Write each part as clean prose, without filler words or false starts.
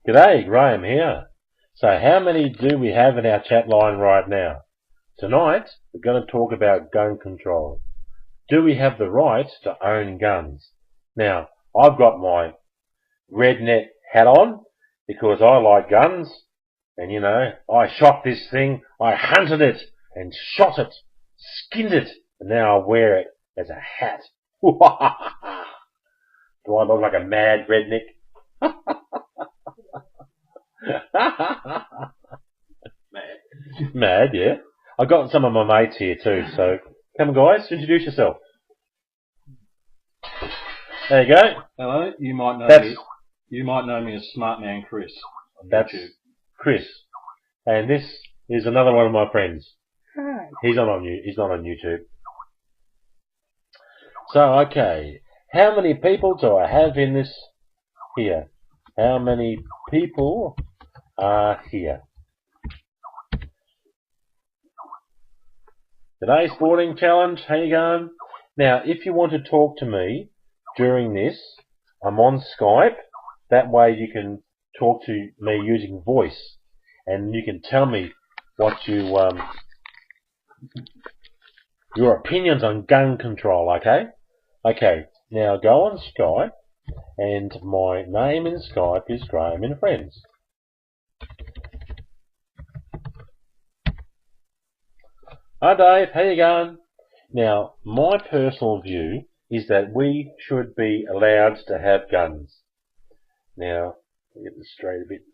G'day, Graham here. So how many do we have in our chat line right now? Tonight, we're going to talk about gun control. Do we have the right to own guns? Now, I've got my redneck hat on because I like guns. And you know, I shot this thing, I hunted it and shot it, skinned it, and now I wear it as a hat. Do I look like a mad redneck? Mad, yeah. I got some of my mates here too, so come on guys, introduce yourself. There you go. Hello, you might know me as Smart Man Chris on That's YouTube. Chris. And this is another one of my friends. He's not on YouTube. So okay. How many people do I have in this here? How many people are here? Today's sporting challenge, how you going? Now, if you want to talk to me during this, I'm on Skype. That way you can talk to me using voice. And you can tell me what your opinions on gun control, okay? Okay, now go on Skype, and my name in Skype is GrahamAndFriends. Hi Dave, how you going? Now, my personal view is that we should be allowed to have guns. Now, let me get this straight a bit.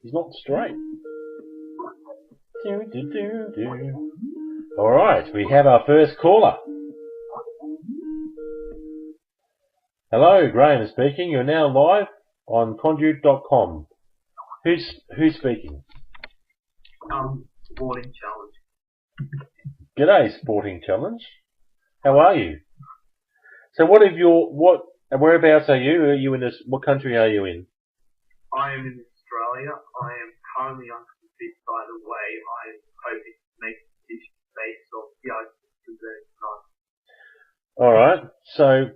He's not straight. Alright, we have our first caller. Hello, Graham speaking. You're now live on conduit.com. Who's speaking? Sporting challenge. G'day, Sporting Challenge. How are you? So whereabouts are you? What country are you in? I am in Australia. I am currently unconvinced by the way. I am hoping to make a decision based off the arguments presented tonight. Alright, so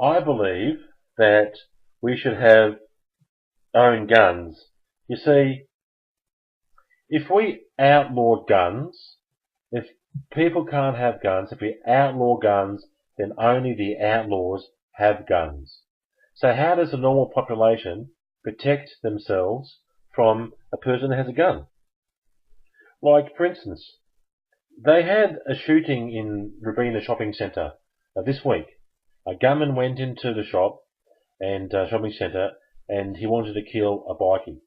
I believe that we should have own guns. You see, if we outlaw guns, if people can't have guns, if we outlaw guns, then only the outlaws have guns. So how does the normal population protect themselves from a person who has a gun? Like, for instance, they had a shooting in Robina shopping centre this week. A gunman went into the shop and shopping centre, and he wanted to kill a bikie.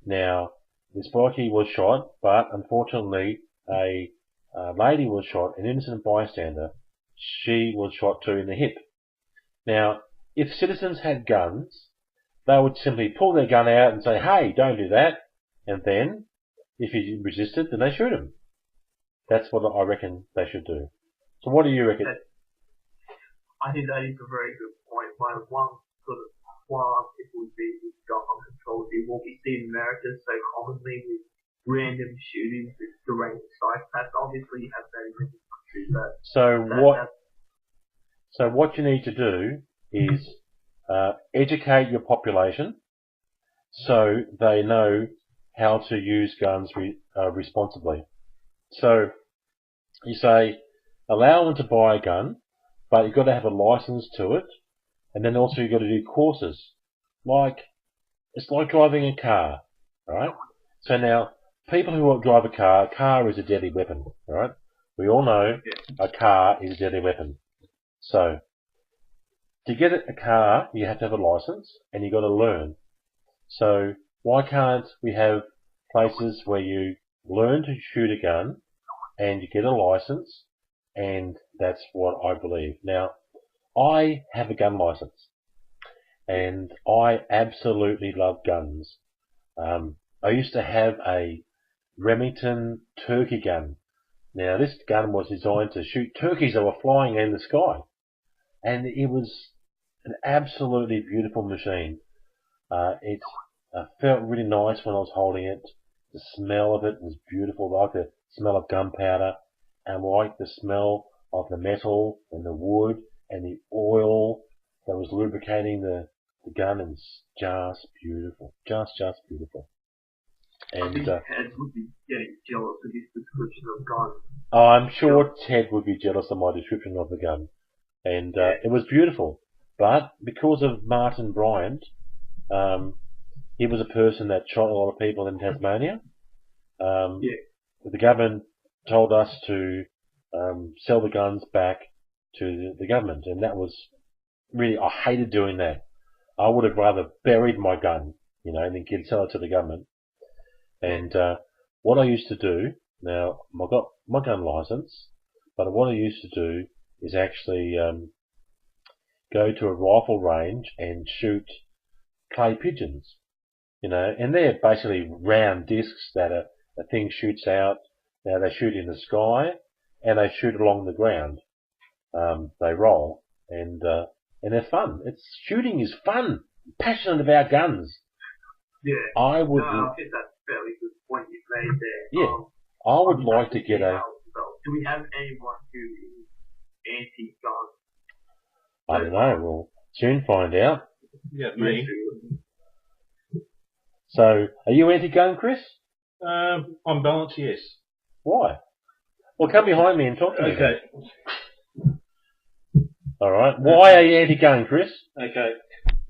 Now, this bikie was shot, but unfortunately a lady was shot, an innocent bystander. She was shot too in the hip. Now, if citizens had guns, they would simply pull their gun out and say, hey, don't do that. And then, if he resisted, then they shoot him. That's what I reckon they should do. So what do you reckon? I think that is a very good point. My one sort of qualm it would be with gun control is what we see in America so commonly with random shootings with direct psychopaths. Obviously you have that in many countries, but So what you need to do is educate your population so they know how to use guns responsibly. So you say, allow them to buy a gun, but you've got to have a license to it, and then also you've got to do courses. It's like driving a car, right? So now, people who drive a car is a deadly weapon, right? We all know a car is a deadly weapon. So, to get a car, you have to have a license, and you've got to learn. So, why can't we have places where you learn to shoot a gun, and you get a license, and that's what I believe. Now, I have a gun license, and I absolutely love guns. I used to have a Remington turkey gun. Now, this gun was designed to shoot turkeys that were flying in the sky, and it was an absolutely beautiful machine. It felt really nice when I was holding it. The smell of it was beautiful. I like the smell of gunpowder, and like the smell of the metal and the wood and the oil that was lubricating the the gun is just beautiful. Just beautiful. I And think Ted would be getting jealous of his description of guns. I'm sure Ted would be jealous of my description of the gun. And it was beautiful. But because of Martin Bryant, he was a person that shot a lot of people in Tasmania. The government told us to sell the guns back to the government, and that was really, I hated doing that. I would have rather buried my gun, you know, than sell it to the government. And what I used to do, now I got my gun license, but what I used to do is actually go to a rifle range and shoot clay pigeons, you know, and they're basically round discs that a thing shoots out. Now they shoot in the sky and they shoot along the ground. They roll and they're fun. Shooting is fun. I'm passionate about guns. Yeah. I would. I think that's a fairly good point you made there. Yeah. I would like to get a. Do we have anyone who is anti-gun? I don't know. We'll soon find out. Yeah, me. So, are you anti-gun, Chris? On balance, yes. Why? Well, come behind me and talk to me. Okay. All right. Why are you anti-gun, Chris? Okay.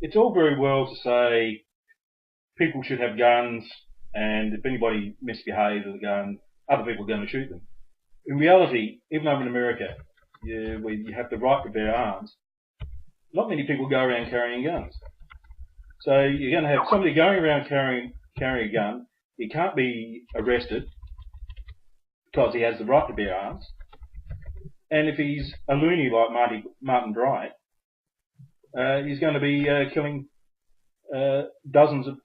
It's all very well to say people should have guns, and if anybody misbehaves with a gun, other people are going to shoot them. In reality, even over in America, where you have the right to bear arms, not many people go around carrying guns. So you're going to have somebody going around carrying a gun. He can't be arrested because he has the right to bear arms. And if he's a loony like Martin Bryant, he's going to be killing dozens of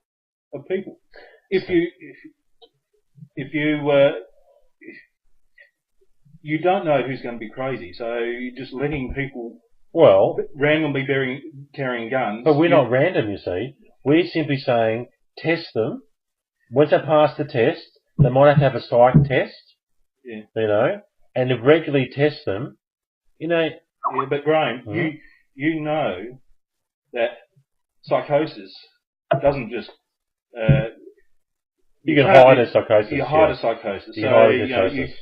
people. If you don't know who's going to be crazy, so you're just letting people randomly carrying guns. But we're not random, you see. We're simply saying test them. Once they pass the test, they might have to have a psych test. Yeah. You know, and if regularly test them, you know. Yeah, but Graham, you know that psychosis doesn't just. You can hide a psychosis. You hide a psychosis. You hide a psychosis.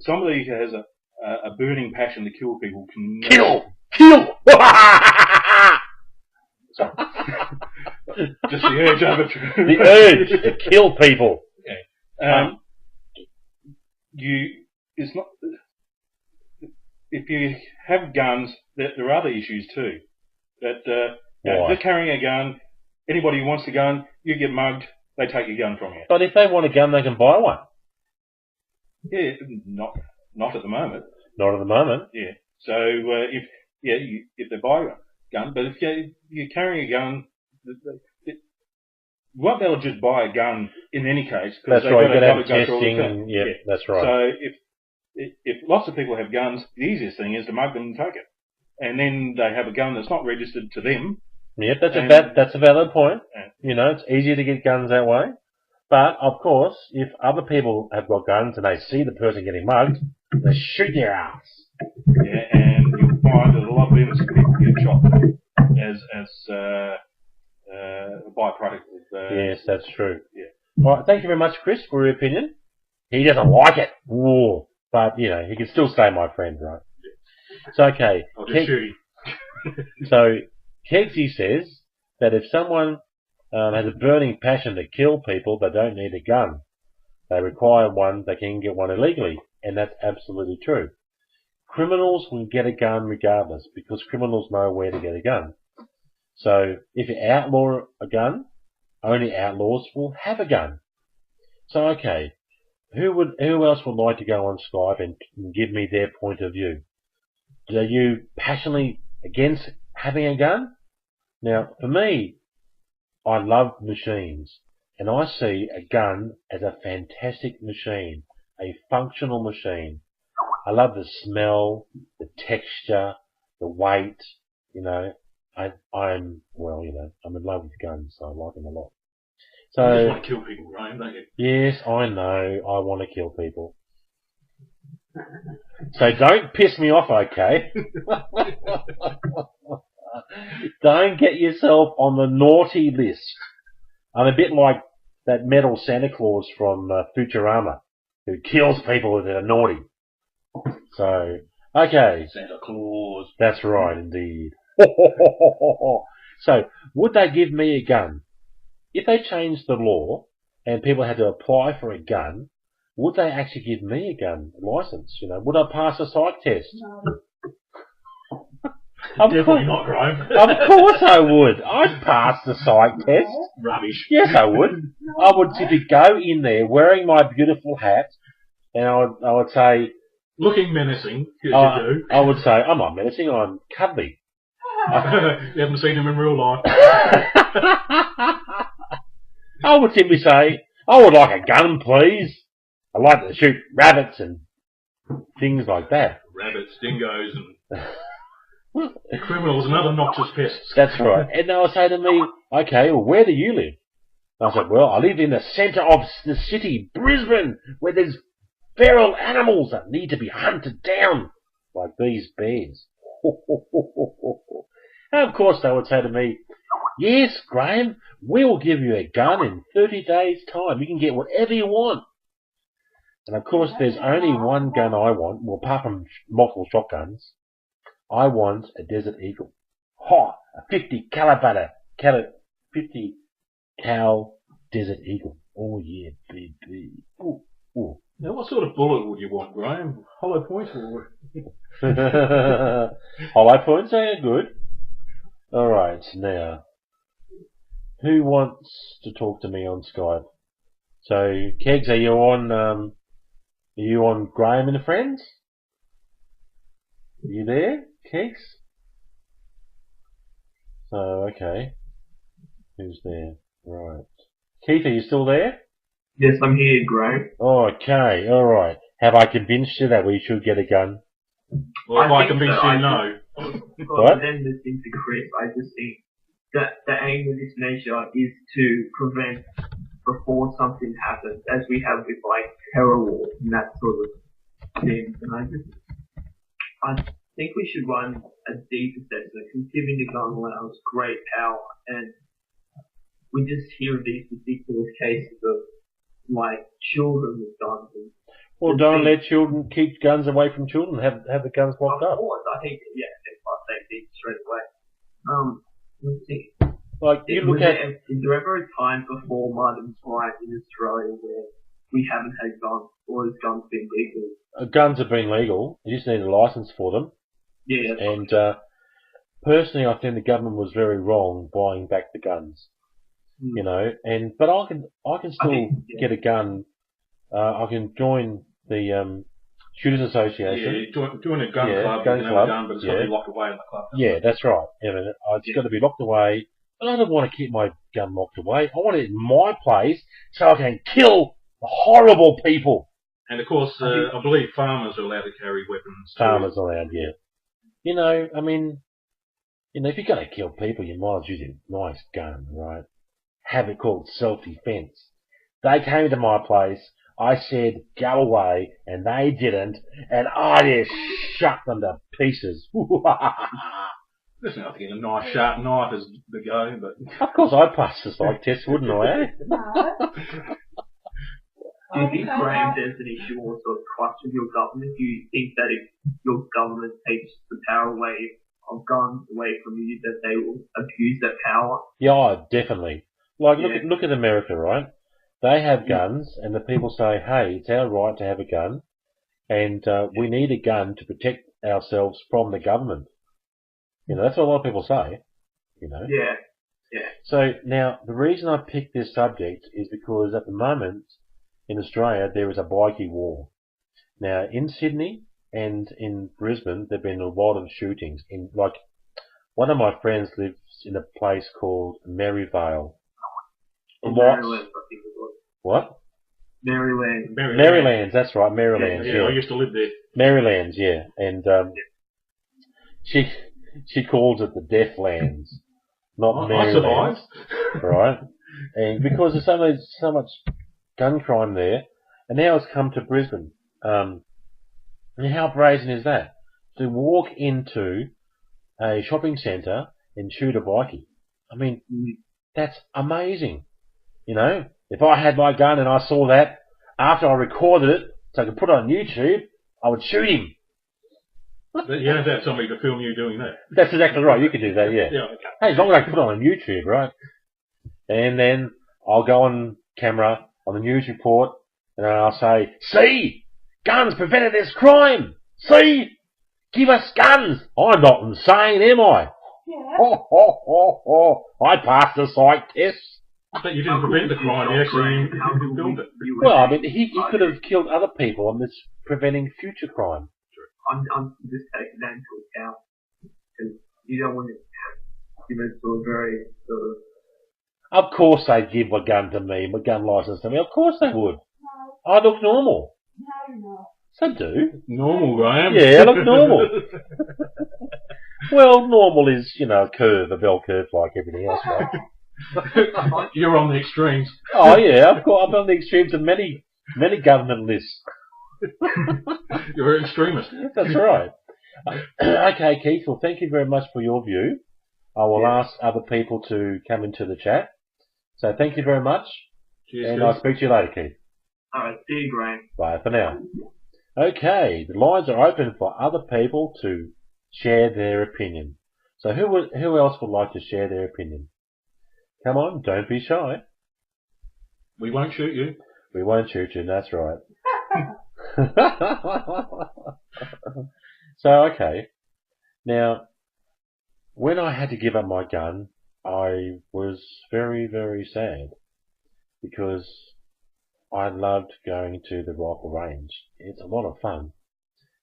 Somebody who has a burning passion to kill people can kill. Just the urge of it. The urge to kill people. Okay. It's not. If you have guns, there are other issues too. That just carrying a gun, anybody who wants a gun, you get mugged, they take your gun from you. But if they want a gun, they can buy one. Yeah, not at the moment. Not at the moment. Yeah. So if they buy a gun, but if you're carrying a gun, you won't be able to just buy a gun in any case. That's right. You've got to have testing. Yeah, that's right. So if lots of people have guns, the easiest thing is to mug them and take it, and then they have a gun that's not registered to them. Yep, that's a valid point. You know, it's easier to get guns that way. But of course, if other people have got guns and they see the person getting mugged, they shoot their ass. Yeah, and you'll find that a lot of innocent people get shot as a byproduct of. Yes, that's true. Yeah. All right, thank you very much, Chris, for your opinion. He doesn't like it. Ooh. But, you know, he can still stay my friend, right? It's okay. I'll just shoot him. So, Kegsy says that if someone has a burning passion to kill people, they don't need a gun. They require one, they can get one illegally. And that's absolutely true. Criminals will get a gun regardless, because criminals know where to get a gun. So, if you outlaw a gun, only outlaws will have a gun. So, okay. Who else would like to go on Skype and give me their point of view? Are you passionately against having a gun? Now, for me, I love machines, and I see a gun as a fantastic machine, a functional machine. I love the smell, the texture, the weight. You know, I'm in love with guns, so I like them a lot. So, you just want to kill people, Graham, don't you? Yes, I know. I want to kill people. So don't piss me off, okay? Don't get yourself on the naughty list. I'm a bit like that metal Santa Claus from Futurama, who kills people if they're naughty. So, okay. Santa Claus. That's right, indeed. So, would they give me a gun? If they changed the law and people had to apply for a gun, would they actually give me a gun license? You know, would I pass a psych test? No. Definitely not, Graham. Of course I would. I'd pass the psych test. Rubbish. Yes, I would. I would simply go in there wearing my beautiful hat, and I would say, Looking menacing, as you do. I would say, I'm not menacing, I'm cuddly. You haven't seen him in real life. I would simply say, I would like a gun, please. I like to shoot rabbits and things like that. Rabbits, dingoes, and criminals and other noxious pests. That's right. And they would say to me, okay, well, where do you live? And I said, well, I live in the centre of the city, Brisbane, where there's feral animals that need to be hunted down, like these bears. And of course they would say to me, yes, Graham, we will give you a gun in 30 days' time. You can get whatever you want. And of course there's only one gun I want, well, apart from multiple shotguns. I want a Desert Eagle. Ha! A 50 cal Desert Eagle. Oh yeah, baby. Ooh, ooh. Now, what sort of bullet would you want, Graham? Hollow point or? Hollow points are good. Alright, now. Who wants to talk to me on Skype? So, Kegs, are you on Graham and Friends? Are you there, Kegs? So, okay. Who's there? Right. Keith, are you still there? Yes, I'm here, Graham. Okay, alright. Have I convinced you that we should get a gun? Well, if I think convince so. you, no. What? Then listening to Chris, I just think that the aim of this measure is to prevent before something happens, as we have with like terror wars and that sort of thing. And I think we should run a deep assessment, considering the gun allows great power, and we just hear of these ridiculous cases of like children with guns. Well, don't let children keep guns away from children. Have the guns locked Of up. course, I think I say things straight away. Let's see. Like you look at Is there ever a time before modern time in Australia where we haven't had guns, or has guns been legal? guns have been legal. You just need a license for them. Yeah. And personally, I think the government was very wrong buying back the guns. You know, but I can still get a gun. I can join the Shooters Association. Yeah, join a gun club. Gun you can club. have a gun, but it's got to be locked away in the club. Yeah, that's right. It's got to be locked away. And I don't want to keep my gun locked away. I want it in my place so I can kill horrible people. And of course, I believe farmers are allowed to carry weapons. Farmers allowed, yeah. You know, I mean, if you're going to kill people, you might as well use a nice gun, right? Have it called self-defense. They came to my place, I said, go away, and they didn't, and I just shut them to pieces. There's nothing in a nice sharp knife as the go, but... Of course I'd pass the psych test, wouldn't I? Do you think, Graham, there's an issue also of trust with your government? Do you think that if your government takes the power away of guns away from you, that they will abuse that power? Yeah, definitely. Like, look at America, right? They have guns, and the people say, hey, it's our right to have a gun, and we need a gun to protect ourselves from the government. You know, that's what a lot of people say, you know. Yeah, yeah. So, now, the reason I picked this subject is because at the moment, in Australia, there is a bikie war. Now, in Sydney and in Brisbane, there have been a lot of shootings. One of my friends lives in a place called Maryvale. Maryland, I think it was. What? Maryland. Marylands, that's right, Marylands, yeah. I used to live there. Marylands, yeah. And she calls it the Deathlands, not Marylands. I survived. Right? And because there's so much gun crime there, and now it's come to Brisbane. And how brazen is that? To walk into a shopping centre and shoot a bikie. I mean, that's amazing. You know, if I had my gun and I saw that, after I recorded it, so I could put it on YouTube, I would shoot him. But you have to have somebody to film you doing that. That's exactly right. You could do that, yeah. Yeah, okay. Hey, as long as I can put it on YouTube, right? And then I'll go on camera on the news report and I'll say, see, guns prevented this crime. See, give us guns. I'm not insane, am I? Yeah. Ho, ho, ho, ho. I passed the psych test. But you didn't prevent the crime, you actually filmed it. Well, I mean, he could have killed other people and it's preventing future crime. I'm just taking that into account. Because you don't want to give it to a very sort of... Of course they'd give a gun to me, my gun license to me. Of course they would. No, I look normal. no, you're not. So I do. Normal, Graham. Yeah, I look normal. Well, normal is, you know, a curve, a bell curve like everything else, right? You're on the extremes. Oh yeah, I've on the extremes of many government lists. You're an extremist. That's right. Okay, Keith, well thank you very much for your view. I will ask other people to come into the chat. So thank you very much. Cheers, and Keith. I'll speak to you later, Keith. Alright, see you, Graham. Bye for now. Okay, the lines are open for other people to share their opinion. So who else would like to share their opinion? Come on, don't be shy. We won't shoot you. We won't shoot you, that's right. So, okay. Now, when I had to give up my gun, I was very, very sad because I loved going to the rifle range. It's a lot of fun.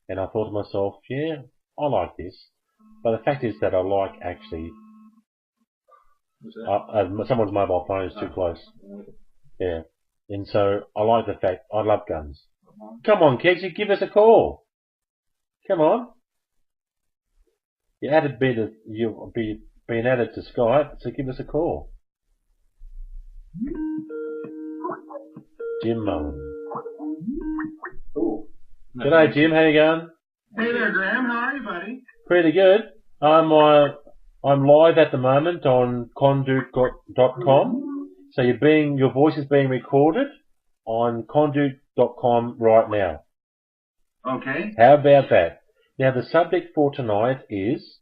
And I thought to myself, yeah, I like this. But the fact is that I like actually... What's that? someone's mobile phone is too close. Yeah. And so I like the fact I love guns. Come on, kids, you give us a call. Come on. You'll be being added to Skype, so give us a call. Jim Mullen. Cool. G'day, Jim. How you going? Hey there, Graham. How are you, buddy? Pretty good. I'm live at the moment on conduit.com. So your voice is being recorded on conduit.com right now. Okay. How about that? Now the subject for tonight is,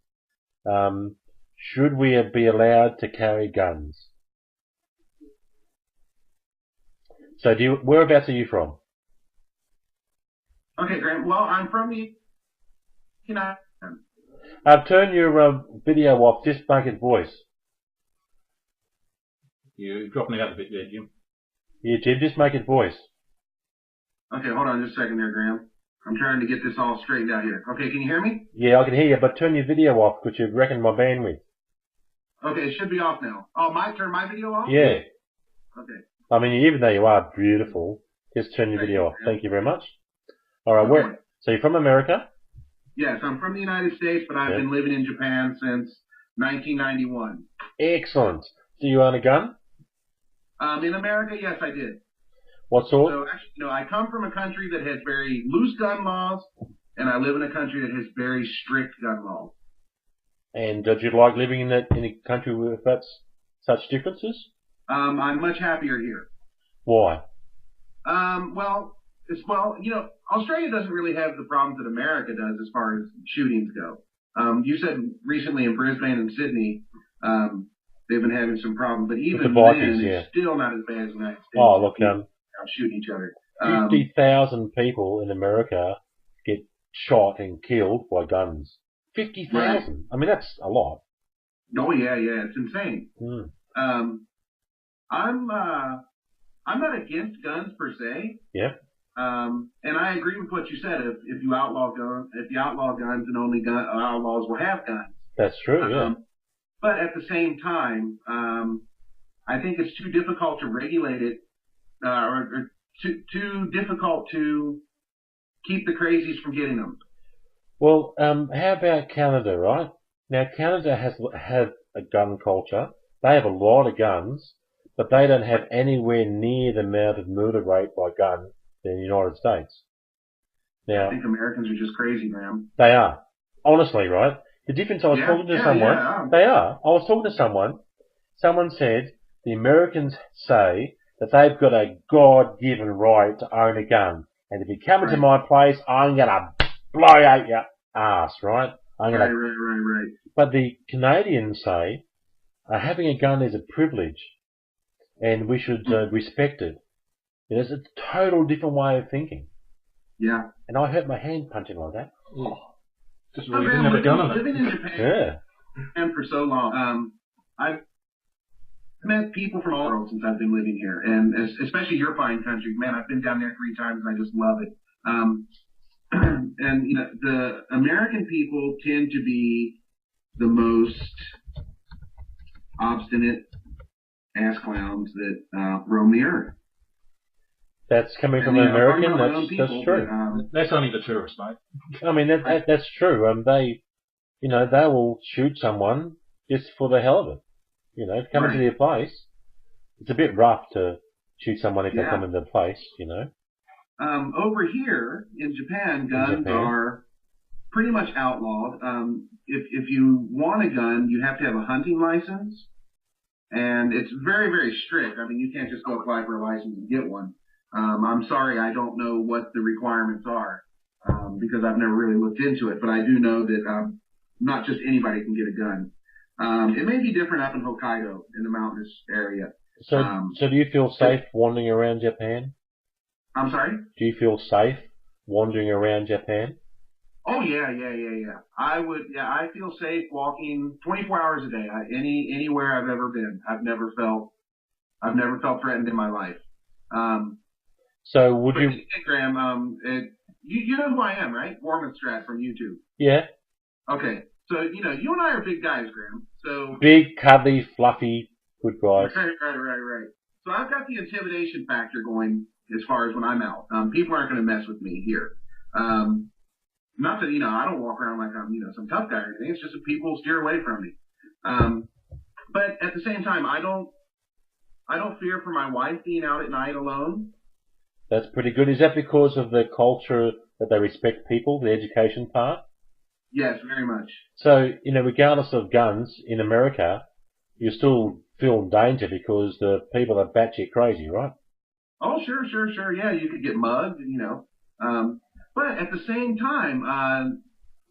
should we be allowed to carry guns? So whereabouts are you from? Okay, Graham. Well, I'm from the United States. Turn your video off, just make it voice. You're dropping it out a bit there, Jim. Yeah, Jim, just make it voice. Okay, hold on just a second there, Graham. I'm trying to get this all straightened out here. Okay, can you hear me? Yeah, I can hear you, but turn your video off because you've reckoned my bandwidth. Okay, it should be off now. Oh, turn my video off? Yeah. Okay. I mean, even though you are beautiful, just turn your video off. Thank you very much. All right, so you're from America? Yes, I'm from the United States, but I've been living in Japan since 1991. Excellent. Do you own a gun? In America, yes, I did. What sort? So, actually, I come from a country that has very loose gun laws, and I live in a country that has very strict gun laws. And did you like living in a country with such differences? I'm much happier here. Why? Australia doesn't really have the problems that America does as far as shootings go. You said recently in Brisbane and Sydney, they've been having some problems, but even then, it's still not as bad as the United States. Oh, look, shooting each other. 50,000 people in America get shot and killed by guns. 50,000. Right. I mean, that's a lot. Oh yeah, it's insane. I'm not against guns per se. Yeah. And I agree with what you said. If you outlaw guns, then only outlaws will have guns. That's true. Yeah. But at the same time, I think it's too difficult to regulate it, or too difficult to keep the crazies from getting them. Well, how about Canada, right? Now, Canada has a gun culture. They have a lot of guns, but they don't have anywhere near the amount of murder rate by gun than the United States. Now, I think Americans are just crazy, man. They are. Honestly, right? The difference, I was talking to yeah, someone. yeah. They are. I was talking to someone. Someone said the Americans say that they've got a God-given right to own a gun. And if you come into my place, I'm going to blow out your ass, right? Right. But the Canadians say having a gun is a privilege and we should respect it. It's a total different way of thinking. Yeah. And I hurt my hand punching like that. Just really didn't have a gun on it. Living in Japan for so long, I've met people from all over since I've been living here, and especially your fine country. Man, I've been down there 3 times and I just love it. And the American people tend to be the most obstinate ass clowns that roam the earth. That's coming from an American. That's true. But, that's only the tourists, mate. I mean, that's true. They will shoot someone just for the hell of it. Coming to their place. It's a bit rough to shoot someone if they come into the place. Over here in Japan, guns are pretty much outlawed. If you want a gun, you have to have a hunting license, and it's very, very strict. I mean, you can't just go apply for a license and get one. I'm sorry, I don't know what the requirements are because I've never really looked into it, but I do know that not just anybody can get a gun. It may be different up in Hokkaido in the mountainous area. So do you feel safe wandering around Japan? I'm sorry? Do you feel safe wandering around Japan? Oh yeah. I feel safe walking 24 hours a day. Anywhere I've ever been, I've never felt threatened in my life. So would you? Hey, Graham, you know who I am, right? Warmanstrat from YouTube. Yeah. Okay. So, you and I are big guys, Graham. So big, cuddly, fluffy, good guys. Right. So I've got the intimidation factor going as far as when I'm out. People aren't going to mess with me here. Not that, I don't walk around like I'm, some tough guy or anything. It's just that people steer away from me. But at the same time, I don't fear for my wife being out at night alone. That's pretty good. Is that because of the culture that they respect people, the education part? Yes, very much. So, regardless of guns, in America, you still feel in danger because the people are batshit crazy, right? Oh, sure. Yeah, you could get mugged, but at the same time,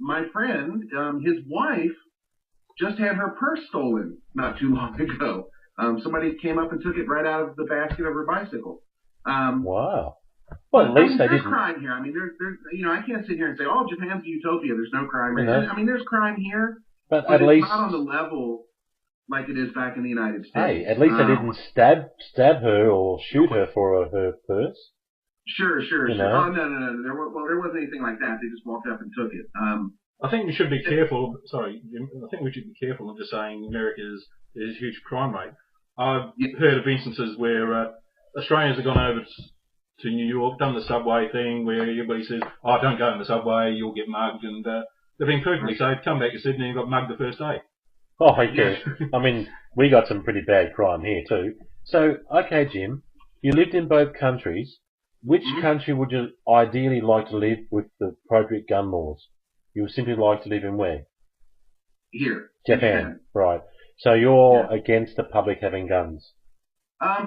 my friend, his wife just had her purse stolen not too long ago. Somebody came up and took it right out of the basket of her bicycle. Wow. Well, at least they there's didn't. crime here. I mean, there's, I can't sit here and say, oh, Japan's a utopia. There's no crime. I mean, there's crime here, but at least it's not on the level like it is back in the United States. Hey, at least they didn't stab her or shoot her for her purse. Sure. Oh, no. There wasn't anything like that. They just walked up and took it. I think we should be careful. Sorry, Jim. I think we should be careful of just saying America's there's a huge crime rate. I've heard of instances where Australians have gone over to New York, done the subway thing where everybody says, "Oh, don't go in the subway, you'll get mugged," and they've been perfectly safe. Come back to Sydney and got mugged the first day. Oh, yeah. I mean, we got some pretty bad crime here too. So, okay, Jim, you lived in both countries. Which country would you ideally like to live with the appropriate gun laws? You would simply like to live in where? Here. Japan. Right. So you're against the public having guns?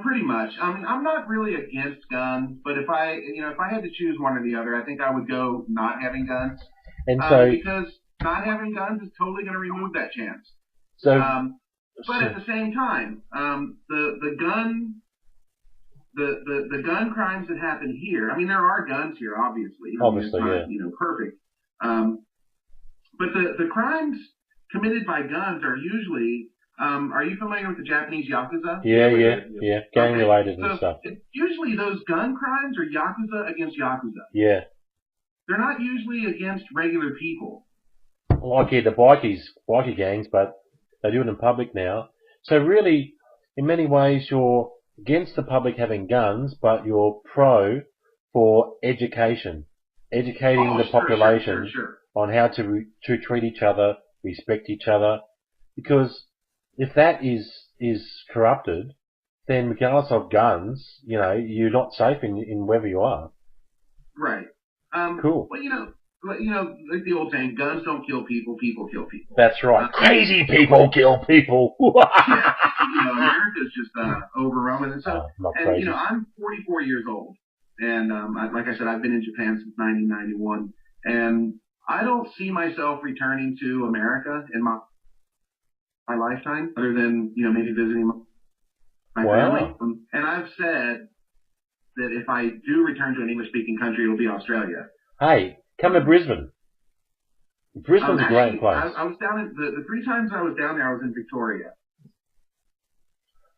Pretty much. I mean, I'm not really against guns, but if I had to choose one or the other, I think I would go not having guns. And so, because not having guns is totally going to remove that chance. So, but at the same time, the gun crimes that happen here. I mean, there are guns here, obviously. Obviously, it's not, perfect. But the crimes committed by guns are usually. Are you familiar with the Japanese Yakuza? Yeah. Gang related and stuff. Usually those gun crimes are Yakuza against Yakuza. Yeah. They're not usually against regular people. Like the bikie gangs, but they do it in public now. So really, in many ways, you're against the public having guns, but you're pro for education, educating the population on how to treat each other, respect each other, because if that is corrupted, then regardless of guns, you're not safe in wherever you are. Right. Cool. Well, you know, like the old saying, guns don't kill people, people kill people. That's right. Crazy people kill people. Yeah, you know, America's just overrun with it. So, not and crazy. you know, I'm 44 years old, and like I said, I've been in Japan since 1991, and I don't see myself returning to America in my lifetime, other than, you know, maybe visiting my family. And I've said that if I do return to an English-speaking country, it'll be Australia. Hey, come to Brisbane. Brisbane's a great place. I was down in the 3 times I was down there, I was in Victoria.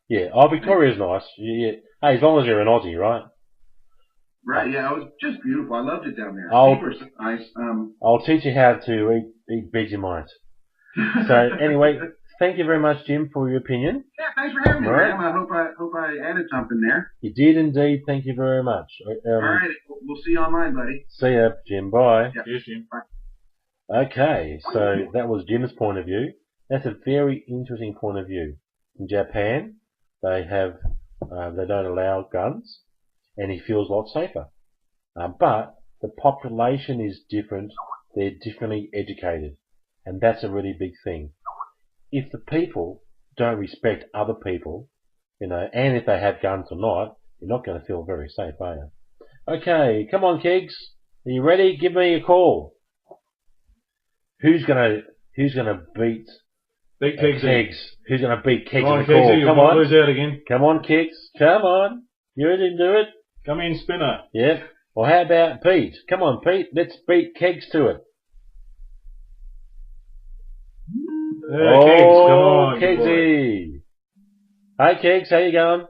Yeah, Victoria's nice. Yeah. Hey, as long as you're an Aussie, right? Right, yeah, it was just beautiful. I loved it down there. I'll teach you how to eat Vegemite. So anyway, thank you very much, Jim, for your opinion. Yeah, thanks for having me, Graham. I hope I added something there. You did indeed. Thank you very much. All right, we'll see you online, buddy. See ya, Jim. Bye. Yeah. Cheers, Jim. Bye. Okay, so that was Jim's point of view. That's a very interesting point of view. In Japan, they don't allow guns, and he feels a lot safer. But the population is different. They're differently educated, and that's a really big thing. If the people don't respect other people, you know, and if they have guns or not, you're not going to feel very safe, are you? Okay, come on, Kegs. Are you ready? Give me a call. Who's gonna beat Kegs? Who's gonna beat Kegs in the call? Come on, lose out again. Come on, Kegs. Come on. You ready to do it? Come in, spinner. Yeah. Well, how about Pete? Come on, Pete. Let's beat Kegs to it. Kegs, come on, Kegsy. Hey, Kegs. How you going?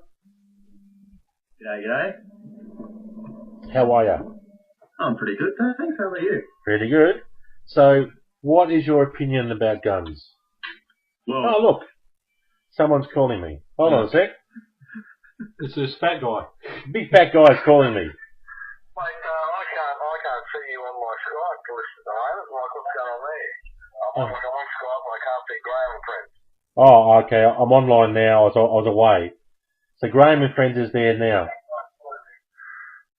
G'day. How are you? I'm pretty good, thanks. How about you? Pretty good. So, what is your opinion about guns? Well, oh, look. Someone's calling me. Hold on a sec. It's this fat guy. Big fat guy's calling me. Mate, I can't see you on my Skype list at the moment. Like, what's going on there? I'm on Skype and I can't see GrahamAndFriends. Oh, okay. I'm online now. I was away. So GrahamAndFriends is there now.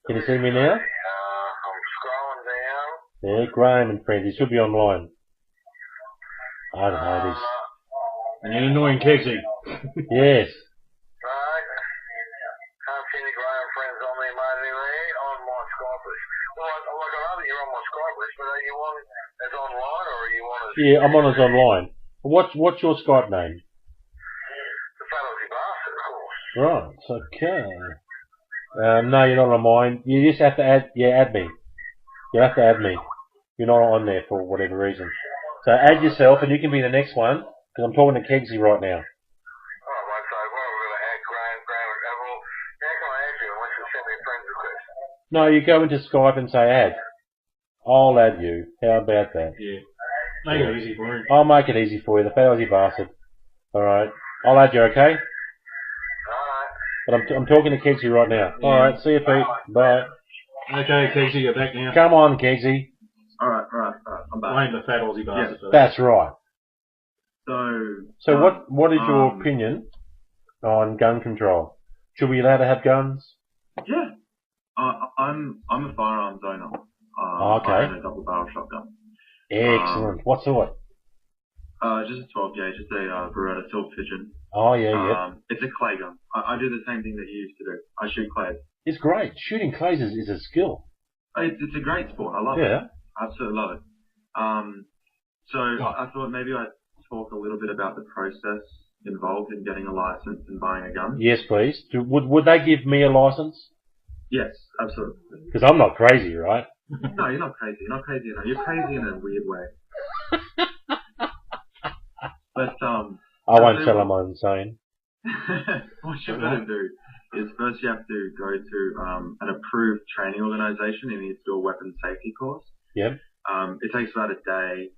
Can you see me now? I'm scrolling down. Yeah, GrahamAndFriends. He should be online. I don't know this. And an annoying Kegsy. Yes. Right. Can't see any GrahamAndFriends on there, mate, anywhere on my Skype list. Well, I know that you're on my Skype list, but are you on as online or are you on as... Yeah, I'm on as online. What's your Skype name? The Fat Aussie Bastard, of course. Right, okay. No, you're not on mine. You just have to add me. You have to add me. You're not on there for whatever reason. So add yourself and you can be the next one, because I'm talking to Kegsy right now. Oh, mate, so what are we going to add Graham, well, how can I add you unless you send me a friend request? No, you go into Skype and say add. I'll add you. How about that? Yeah. Make it easy for him. I'll make it easy for you, the Fat Aussie Bastard. Alright. I'll add you, okay? But I'm talking to Kegsy right now. Yeah. Alright, see you, Pete. Bye. Okay, Kegsy, you're back now. Come on, Kegsy. Alright, I'm back. Blame the Fat Aussie Bastard for that. That's right. So what is your opinion on gun control? Should we allow to have guns? Yeah. I'm a firearms owner. Okay. I own a double barrel shotgun. Excellent. What sort? Just a 12 gauge. It's a Beretta Silk Pigeon. Oh, yeah. It's a clay gun. I do the same thing that you used to do. I shoot clays. It's great. Shooting clays is a skill. It's a great sport. I love it. Yeah. I absolutely love it. So I thought maybe I'd talk a little bit about the process involved in getting a license and buying a gun. Yes, please. Would they give me a license? Yes, absolutely. Because I'm not crazy, right? No, you're not crazy. You're not crazy enough. You're crazy in a weird way. But I won't tell them I'm insane. What you've got to do is first you have to go to an approved training organisation and you need to do a weapons safety course. Yep. It takes about a day.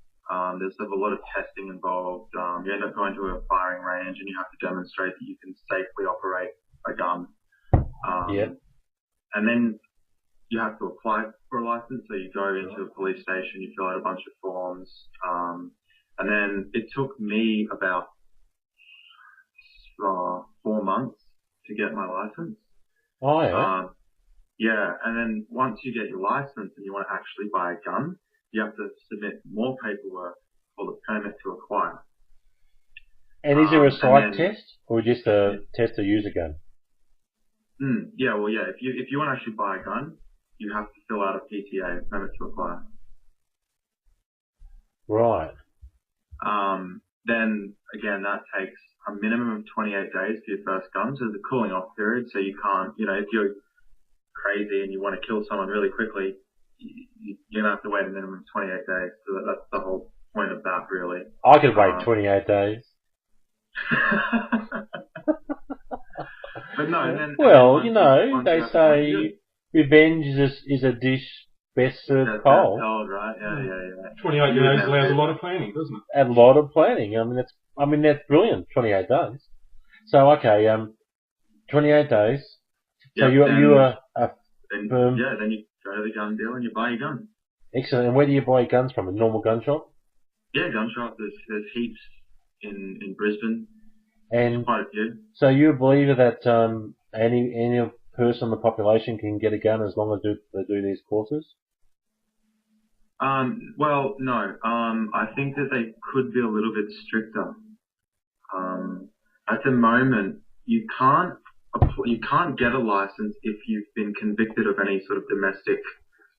There's a lot of testing involved. You end up going to a firing range and you have to demonstrate that you can safely operate a gun. Yep. And then you have to apply for a license. So you go into a police station, you fill out a bunch of forms. And then it took me about 4 months to get my license. Oh, yeah. Yeah, and then once you get your license and you want to actually buy a gun, you have to submit more paperwork for the permit to acquire. And is there a site then, test, or just a test to use a gun? Yeah, well, yeah. If you want to actually buy a gun, you have to fill out a PTA, permit to acquire. Right. Then again, that takes a minimum of 28 days for your first gun. So there's a cooling off period. So you can't, if you're crazy and you want to kill someone really quickly, you're gonna have to wait a minimum of 28 days. So that's the whole point of that, really. I could wait 28 days. But no, then. Well, they say revenge is a dish best served cold. Cold, right? Yeah. 28 days allows a lot of planning, doesn't it? A lot of planning. I mean that's brilliant. 28 days. So okay, 28 days. So you are a firm. Yeah, then you go to the gun dealer and you buy your gun. Excellent. And where do you buy guns from? A normal gun shop? Yeah, gun shop. There's heaps in Brisbane. And quite a few. So you're a believer that any person in the population can get a gun as long as they do these courses? Well, no. I think that they could be a little bit stricter. At the moment, you can't get a license if you've been convicted of any sort of domestic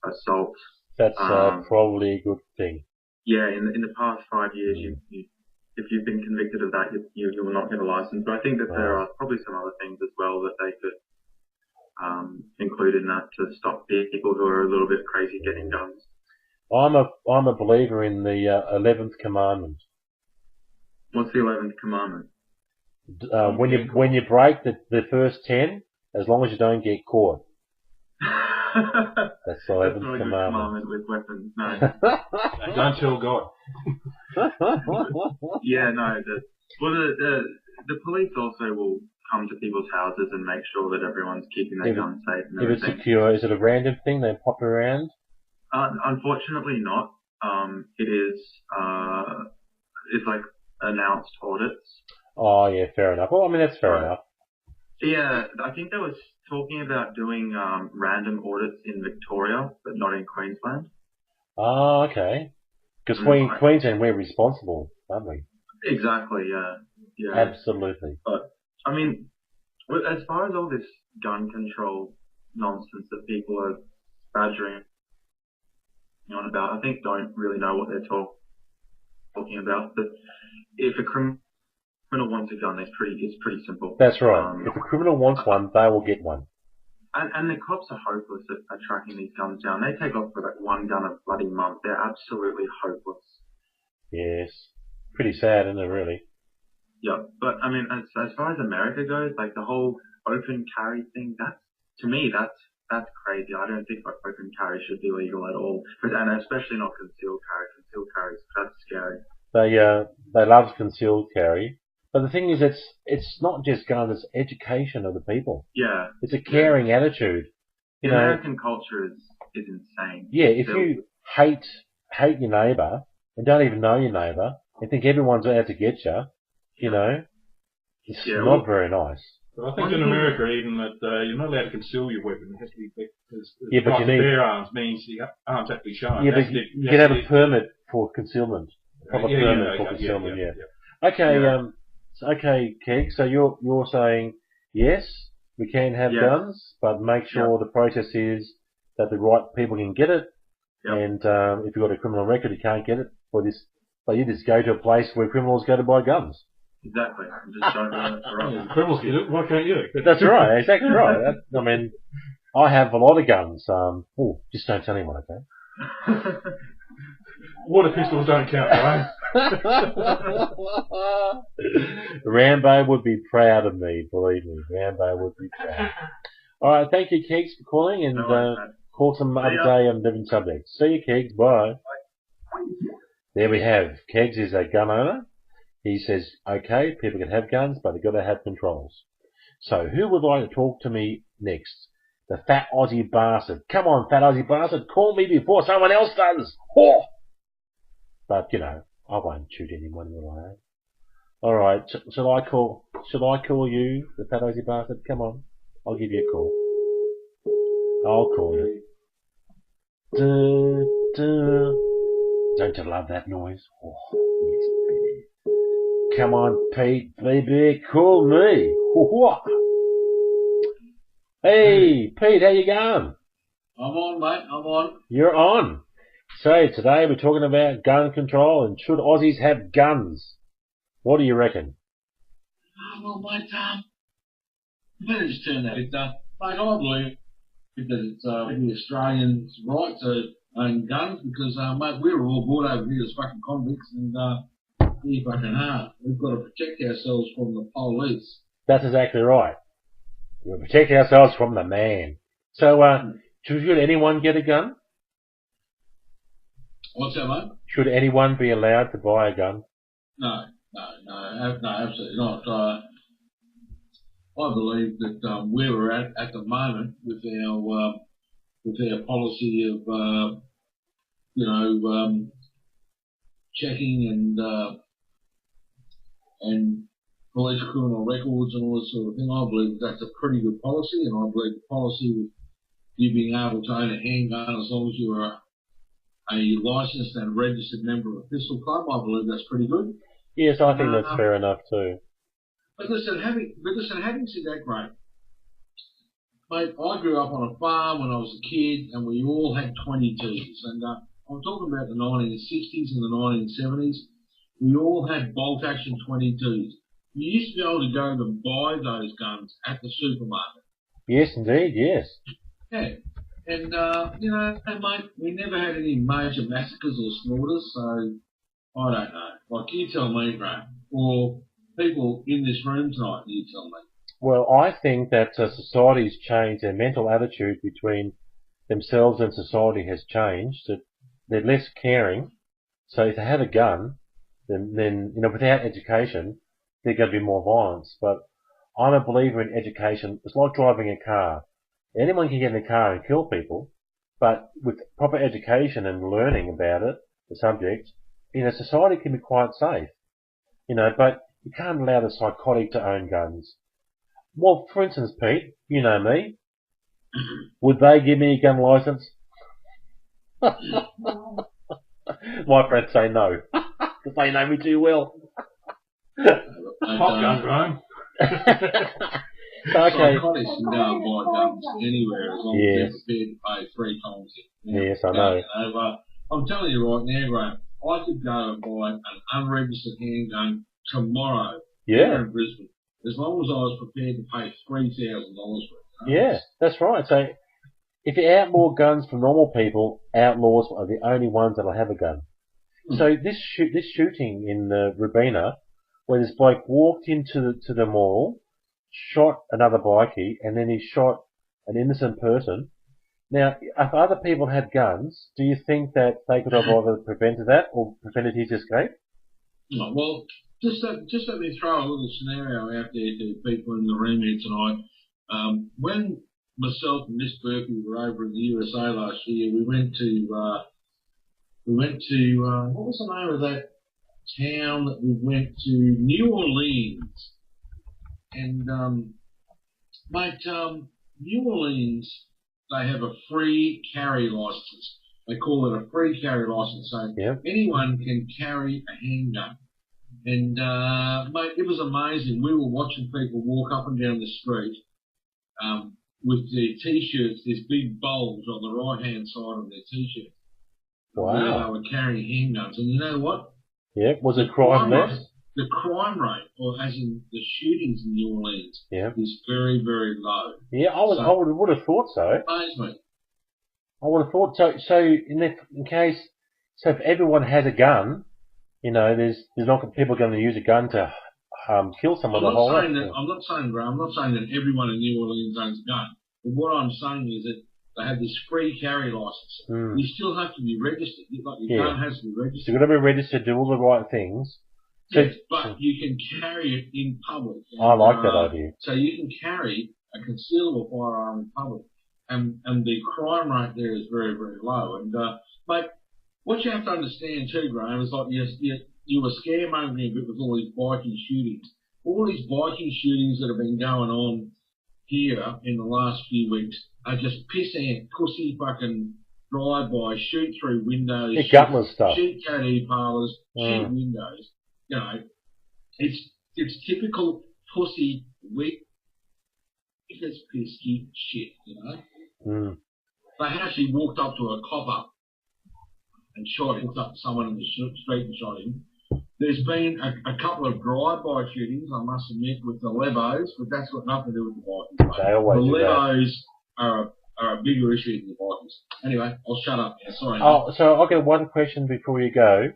assault. That's probably a good thing. Yeah, in the past 5 years, if you've been convicted of that, you will not get a license. But I think that there are probably some other things as well that they could include in that to stop people who are a little bit crazy getting guns. I'm a believer in the 11th commandment. What's the 11th commandment? When you break the first 10, as long as you don't get caught. That's the 11th commandment. With weapons, no. Don't tell God. Yeah, no. The police also will come to people's houses and make sure that everyone's keeping their guns safe and everything. If it's secure, is it a random thing they pop around? Unfortunately not. It is, it's like announced audits. Oh yeah, fair enough. Well, I mean that's fair enough. Yeah, I think there was talking about doing random audits in Victoria, but not in Queensland. Oh, okay. Because Queensland, we're responsible, aren't we? Exactly, yeah. Absolutely. But, I mean, as far as all this gun control nonsense that people are badgering on about, I think don't really know what they're talking about. But if a criminal wants a gun, it's pretty simple. That's right. If a criminal wants one, they will get one. And the cops are hopeless at tracking these guns down. They take off for like one gun a bloody month. They're absolutely hopeless. Yes. Pretty sad, isn't it, really? Yeah. But, I mean, as far as America goes, like the whole open carry thing, to me, that's crazy. I don't think open carry should be legal at all. And especially not concealed carry. Concealed carry, that's scary. They love concealed carry. But the thing is, it's not just guns, it's education of the people. Yeah. It's a caring attitude. The American culture is insane. Yeah, if you hate your neighbour and don't even know your neighbour and think everyone's out to get you, it's not very nice. I think in America even that you're not allowed to conceal your weapon. It has to be but you need bear arms means the arms have to be shown. Yeah, but you can have a permit for concealment. Proper permit for concealment. Okay. Okay, Keg, so you're saying, yes, we can have guns, but make sure the process is that the right people can get it, and if you've got a criminal record, you can't get it, but you just go to a place where criminals go to buy guns. Exactly. Just don't know the criminals get it, why can't you? That's right, exactly right. I mean, I have a lot of guns. Just don't tell anyone, okay? Water pistols don't count, right? Rambo would be proud of me, believe me. Rambo would be proud. Alright, thank you, Kegs, for calling, and call some other day on different subjects. See you, Kegs. Bye. There we have. Kegs is a gun owner. He says, okay, people can have guns, but they've got to have controls. So, who would like to talk to me next? The fat Aussie bastard. Come on, fat Aussie bastard, call me before someone else does. Oh! But, I won't shoot anyone, will I? Alright, shall I call you, the fat Aussie bastard? Come on, I'll give you a call. I'll call you. Don't you love that noise? Oh, yes. Come on, Pete, baby, call me. Hey, Pete, how you going? I'm on, mate. I'm on. You're on. So today we're talking about gun control and should Aussies have guns? What do you reckon? Oh, well, mate, you better just turn that. Mate, I believe that it's the Australians' right to own guns because, mate, we're all brought over here as fucking convicts and we fucking hard. We've got to protect ourselves from the police. That's exactly right. We'll protect ourselves from the man. So, should anyone get a gun? What's that, mate? Should anyone be allowed to buy a gun? No, absolutely not. I believe that where we're at the moment with our policy of checking and police criminal records and all this sort of thing, I believe that's a pretty good policy, and I believe the policy with you being able to own a handgun as long as you are a licensed and registered member of a pistol club, I believe that's pretty good. Yes, I think that's fair enough too. But listen, having said that, Graham, mate, I grew up on a farm when I was a kid, and we all had 22s. And I'm talking about the 1960s and the 1970s. We all had bolt-action 22s. You used to be able to go and buy those guns at the supermarket. Yes, indeed, yes. Yeah. And, mate, we never had any major massacres or slaughters, so I don't know. Like, you tell me, Graham, or people in this room tonight, you tell me. Well, I think that society's changed, their mental attitude between themselves and society has changed. That they're less caring. So if they have a gun, then without education, there's going to be more violence. But I'm a believer in education. It's like driving a car. Anyone can get in a car and kill people, but with proper education and learning about it, the subject, society can be quite safe. But you can't allow the psychotic to own guns. Well, for instance, Pete, you know me. Would they give me a gun license? My friends say no, because they know me too well. Pop gun, Graham. Okay. Psychotics can go and buy guns anywhere as long as they're prepared to pay 3 times it. Yes, I know. I'm telling you right now, Graham, I could go and buy an unregistered handgun tomorrow here in Brisbane, as long as I was prepared to pay $3,000 for it. Yeah, that's right. So if you outlaw guns from normal people, outlaws are the only ones that'll have a gun. So this shooting in Robina, where this bloke walked into the mall, shot another bikie, and then he shot an innocent person. Now, if other people had guns, do you think that they could have either prevented that or prevented his escape? Oh, well, just let me throw a little scenario out there to people in the room here tonight. When myself and Miss Berkey were over in the USA last year, we went to what was the name of that town that we went to? New Orleans. And, mate, New Orleans, they have a free carry license. They call it a free carry license. So anyone can carry a handgun. And, mate, it was amazing. We were watching people walk up and down the street, with their T-shirts, this big bulge on the right-hand side of their T-shirt. Wow. Where they were carrying handguns. And you know what? Yeah, was it crime less? The crime rate, or as in the shootings in New Orleans, is very, very low. Yeah, I would have thought so. Amazes me. I would have thought so. So in case, if everyone has a gun, there's not people going to use a gun to kill someone the whole lot. I'm not saying, Graham, I'm not saying that everyone in New Orleans owns a gun. But what I'm saying is that they have this free carry license. You still have to be registered. Like your gun has to be registered. So you've got to be registered, do all the right things. So, yes, but you can carry it in public. And, I like that idea. So you can carry a concealable firearm in public. And the crime rate there is very, very low. And, mate, what you have to understand too, Graham, is like you were scaremongering a bit with all these biking shootings. All these biking shootings that have been going on here in the last few weeks are just pissant, pussy fucking drive-by, shoot through windows, Yeah, gutless stuff. shoot caddy parlours, shoot windows. You know, it's typical pussy, weak, it's pisky shit, you know. They actually walked up to a copper and shot him, up someone in the street and shot him. There's been a couple of drive-by shootings, I must admit, with the Levos, but that's got nothing to do with the Vikings. They always the do Levos are a bigger issue than the Vikings. Anyway, I'll shut up now. Sorry. Oh, so I'll get one question before you go.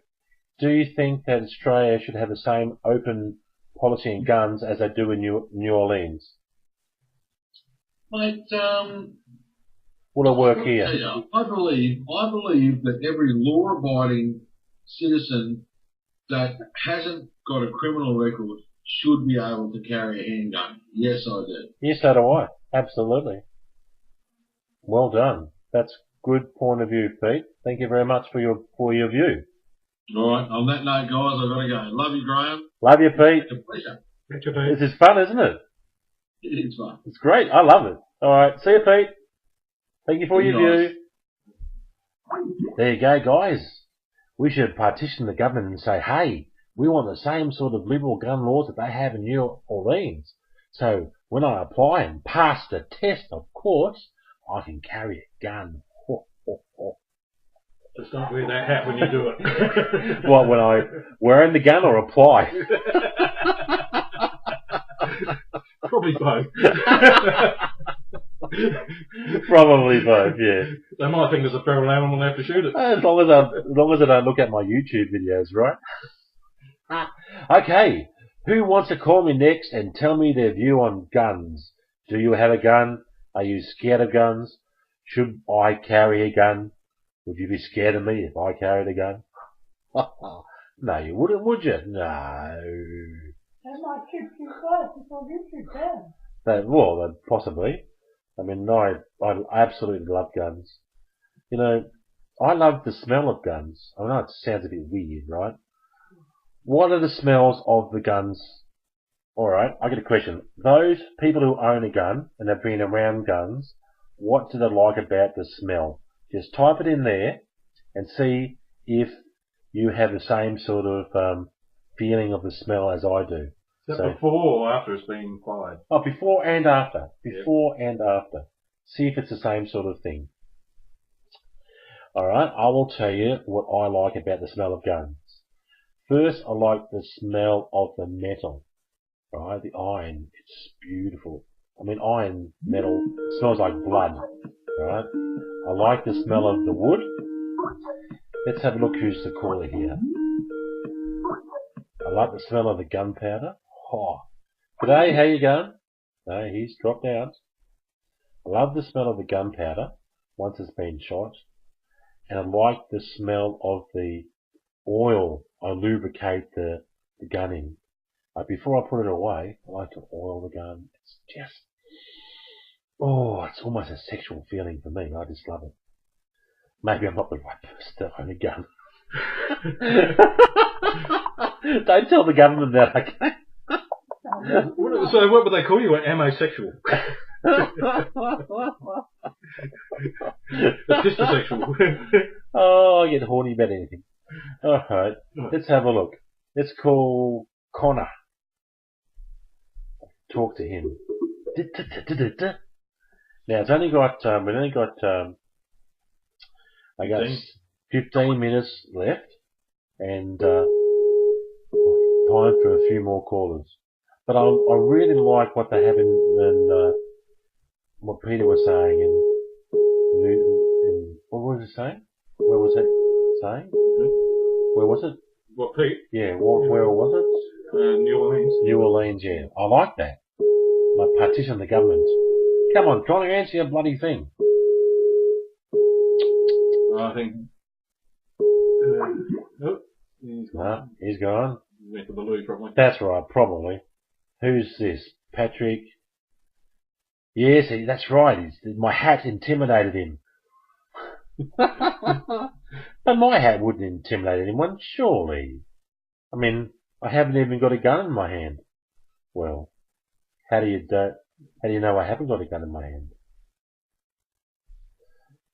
Do you think that Australia should have the same open policy in guns as they do in New Orleans? Mate, will it work here? I believe that every law-abiding citizen that hasn't got a criminal record should be able to carry a handgun. Yes, I do. Yes, so do I. Absolutely. Well done. That's good point of view, Pete. Thank you very much for your view. All right. On that note, guys, I've got to go. Love you, Graham. Love you, Pete. It's a pleasure. Thank you, Pete. This is fun, isn't it? It is fun. It's great. I love it. All right. See you, Pete. Thank you for your view. There you go, guys. We should petition the government and say, hey, we want the same sort of liberal gun laws that they have in New Orleans. So when I apply and pass the test, of course, I can carry a gun. Just don't wear that hat when you do it. What, when I wearing the gun or apply? Probably both. Probably both, yeah. They might think there's a feral animal and they have to shoot it. As long as I don't look at my YouTube videos, right? Okay, who wants to call me next and tell me their view on guns? Do you have a gun? Are you scared of guns? Should I carry a gun? Would you be scared of me if I carried a gun? No, you wouldn't, would you? No. They might kick you first before you kick them. Well, possibly. I mean, I absolutely love guns. You know, I love the smell of guns. I know it sounds a bit weird, right? What are the smells of the guns? Alright, I get a question. Those people who own a gun and have been around guns, what do they like about the smell? Just type it in there and see if you have the same sort of feeling of the smell as I do. Is that before or after it's been fired? Oh, before and after. Before and after. See if it's the same sort of thing. Alright, I will tell you what I like about the smell of guns. First, I like the smell of the metal. Right, the iron. It's beautiful. I mean, iron metal smells like blood. Right? I like the smell of the wood. Let's have a look who's the caller here. I like the smell of the gunpowder. Oh. G'day, how you going? No, he's dropped out. I love the smell of the gunpowder once it's been shot. And I like the smell of the oil I lubricate the gun in. Before I put it away, I like to oil the gun. It's just, it's almost a sexual feeling for me. I just love it. Maybe I'm not the right person to own a gun. Don't tell the government that, okay? So what would they call you? An amosexual? Epistasexual. Oh, I get horny about anything. Alright, let's have a look. Let's call Connor. Talk to him. Now it's only got, I guess 15 minutes left, and time for a few more callers. But I really like what they have in what Peter was saying in what was it saying? Where was it saying? Where was it? What, Pete? Yeah, where was it? New Orleans. New Orleans, yeah. I like that. Like petition the government. Come on, try to answer your bloody thing. I think. He's gone. Went to the loo, probably. That's right, probably. Who's this? Patrick? Yes, that's right. My hat intimidated him. But my hat wouldn't intimidate anyone, surely. I mean, I haven't even got a gun in my hand. Well, how do you know I haven't got a gun in my hand?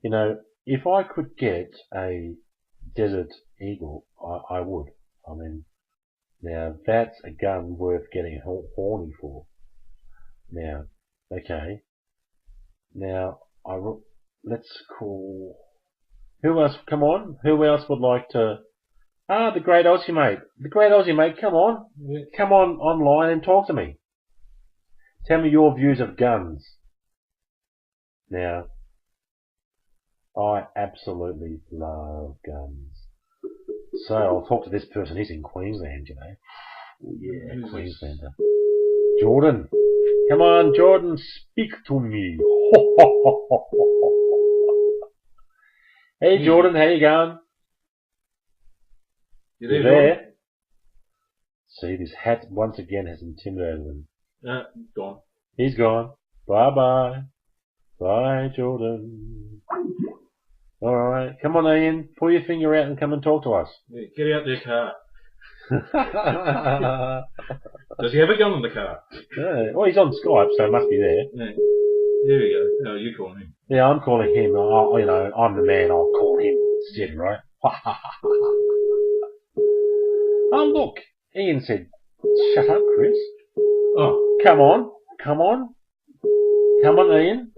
You know, if I could get a Desert Eagle, I would. I mean, now that's a gun worth getting horny for. Now, okay. Now, let's call... Who else? Come on. Who else would like to... the Great Aussie Mate. The Great Aussie Mate, come on. Come on online and talk to me. Tell me your views of guns. Now, I absolutely love guns. So I'll talk to this person. He's in Queensland, you know. Oh, yeah, Queenslander. Jordan. Come on, Jordan, speak to me. Hey, Jordan, how you going? You there? See, this hat once again has intimidated him. Gone. He's gone. Bye-bye. Bye, Jordan. Alright, come on, Ian. Pull your finger out and come and talk to us. Yeah, get out their car. Does he have a gun in the car? Yeah. Well, he's on Skype, so it must be there. Yeah. There we go. No, you calling him. Yeah, I'm calling him. You know, I'm the man. I'll call him instead, right? Oh, look. Ian said, shut up, Chris. Oh, come on. Come on. Come on, Ian.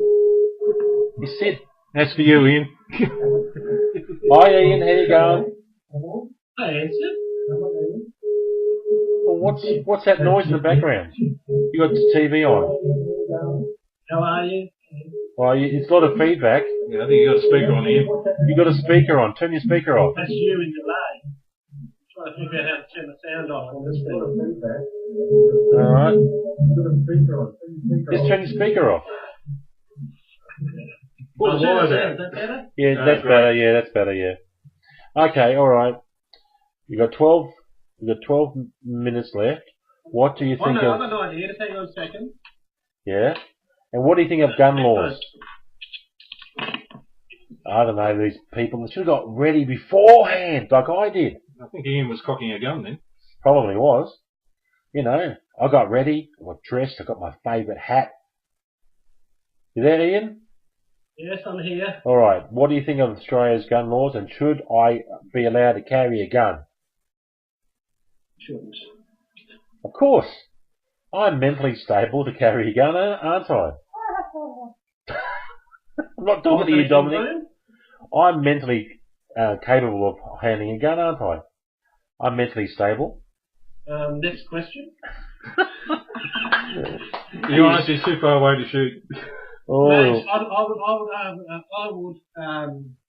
He said, that's for you, Ian. Hi, Ian. How you going? I answered. Well, what's that noise in the background? You got the TV on. How are you? Well, it's a lot of feedback. Yeah, I think you got a speaker on, Ian. You got a speaker on. Turn your speaker off. That's you in delay. Trying to figure out how to turn the sound off on this thing. Alright. Just turn your speaker off. Is that better? Yeah, that's better. Yeah, that's better. Yeah. Okay. All right. You got 12 minutes left. What do you think I of? have an idea. Just hang on a second. Yeah. And what do you think of gun laws? I don't know. These people should have got ready beforehand, like I did. I think Ian was cocking a gun then. Probably was. You know, I got ready. I got dressed. I got my favourite hat. You there, Ian? Yes, I'm here. All right. What do you think of Australia's gun laws, and should I be allowed to carry a gun? Shouldn't. Of course. I'm mentally stable to carry a gun, aren't I? I'm not talking to you, Dominic. I'm mentally capable of handling a gun, aren't I? I'm mentally stable. Next question. You honestly too far away to shoot. Oh. Mate, I would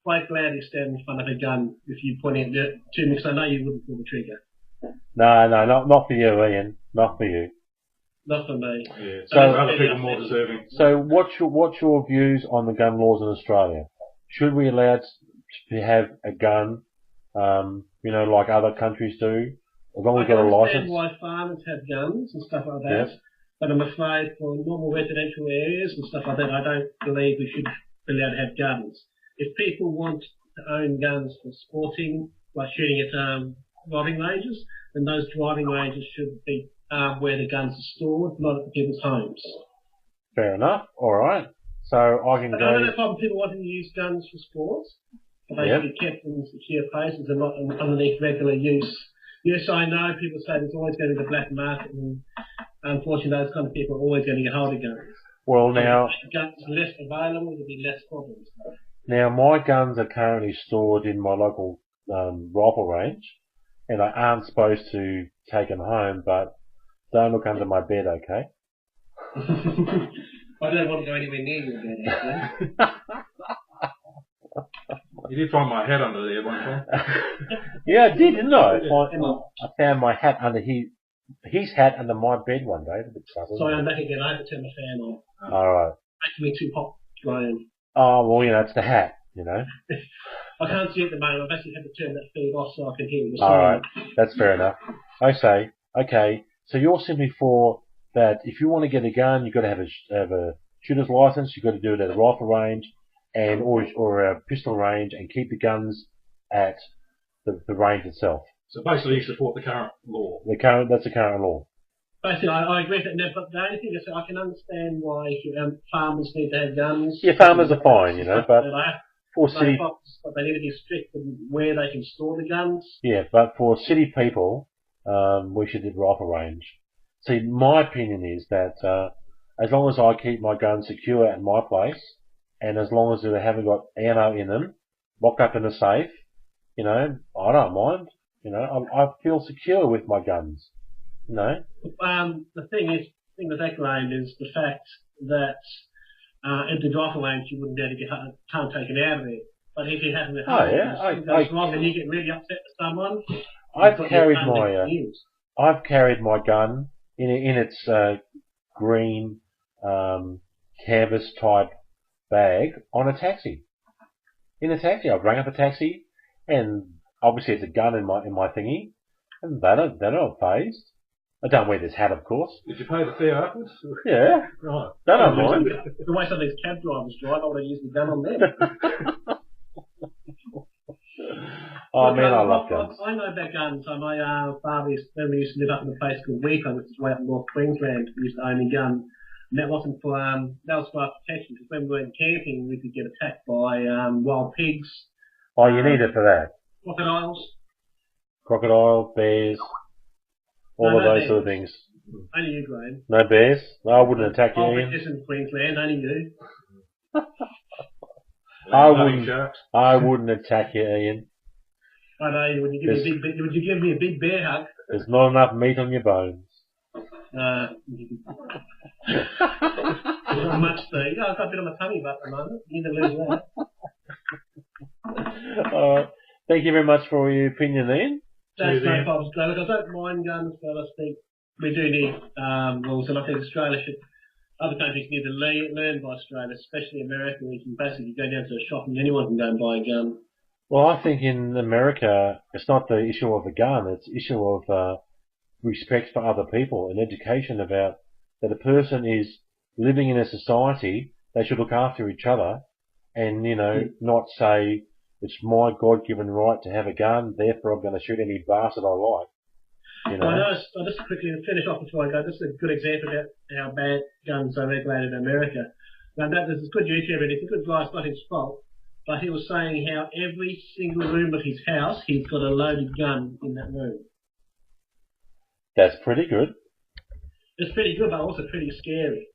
quite gladly stand in front of a gun if you pointed it to me, because I know you wouldn't pull the trigger. No, not for you, Ian. Not for you. Not for me. Yeah, so other people more deserving. So what's your views on the gun laws in Australia? Should we allow to have a gun, you know, like other countries do, as long as we've got a license? I understand why farmers have guns and stuff like that, but I'm afraid for normal residential areas and stuff like that, I don't believe we should be allowed to have guns. If people want to own guns for sporting, like shooting at driving ranges, then those driving ranges should be where the guns are stored, not at the people's homes. Fair enough. All right. So I can go. I don't have a problem with people wanting to use guns for sports, but they should be kept in secure places and not underneath regular use. Yes, I know people say there's always going to be the black market, and unfortunately those kind of people are always going to get hold of guns. Well, now guns less available, there'll be less problems. Now my guns are currently stored in my local rifle range, and I aren't supposed to take them home, but don't look under my bed, okay? I don't want to go anywhere near your bed, actually. You did find my hat under there one time. Yeah, I did, didn't I? I found my hat under his hat under my bed one day. Sorry, I'm back again. I have to turn the fan on. Alright. Making me too hot, Graham. Oh, well, you know, it's the hat, you know. I can't see at the moment. I've actually had to turn that feed off so I can hear you. Alright, that's fair enough. I say, okay, so you're simply for that if you want to get a gun, you've got to have a shooter's license, you've got to do it at a rifle range, and or a pistol range, and keep the guns at the range itself. So basically you support the current law. That's the current law. Basically, I agree with that, but the only thing is I can understand why farmers need to have guns. Yeah, farmers are fine, you know, but for city, but they need to be strict in where they can store the guns. yeah, but for city people, we should do rifle range. See, my opinion is that as long as I keep my guns secure at my place, and as long as they haven't got ammo in them, locked up in a safe, you know, I don't mind. You know, I feel secure with my guns. You know. The thing with that, Graham, is the fact that at the rifle range you wouldn't be able to get can't take it out of there. But if you happen to something goes wrong and you get really upset with someone, I've carried my gun in its green canvas type bag on a taxi. In a taxi, I rang up a taxi, and obviously it's a gun in my thingy, and they're not phased. I don't wear this hat, of course. Did you pay the fare afterwards? Yeah. Right. They don't mind. The way some of these cab drivers drive, I would have used the gun on them. Oh man, I love guns. I know about guns. So my father used to live up in a place called Weeper, which is way up in North Queensland. He used to own a gun. And that wasn't for that was for our protection, because when we went camping we could get attacked by wild pigs. Oh, you need it for that. Crocodile, bears, all of those sort of things. Only you, Graham. No bears? No, I wouldn't attack you, Ian. This in Queensland, only you. I wouldn't attack you, Ian. I know, would you give me a big bear hug? There's not enough meat on your bones. There's not much there. I've got a bit on my tummy but at the moment. You need to lose that. Thank you very much for your opinion, Ian. That's no problem, Look, I don't mind guns, but I think we do need rules, and I think other countries need to learn by Australia, especially America, where you can basically go down to a shop and anyone can go and buy a gun. Well, I think in America, it's not the issue of the gun, it's the issue of respect for other people and education about that a person is living in a society, they should look after each other and, you know, not say, it's my God-given right to have a gun, therefore I'm going to shoot any bastard I like. You know? I'll just quickly finish off before I go. This is a good example about how bad guns are regulated in America. Now, there's a good YouTuber, and it's a good guy, it's not his fault, but he was saying how every single room of his house, he's got a loaded gun in that room. That's pretty good. It's pretty good, but also pretty scary.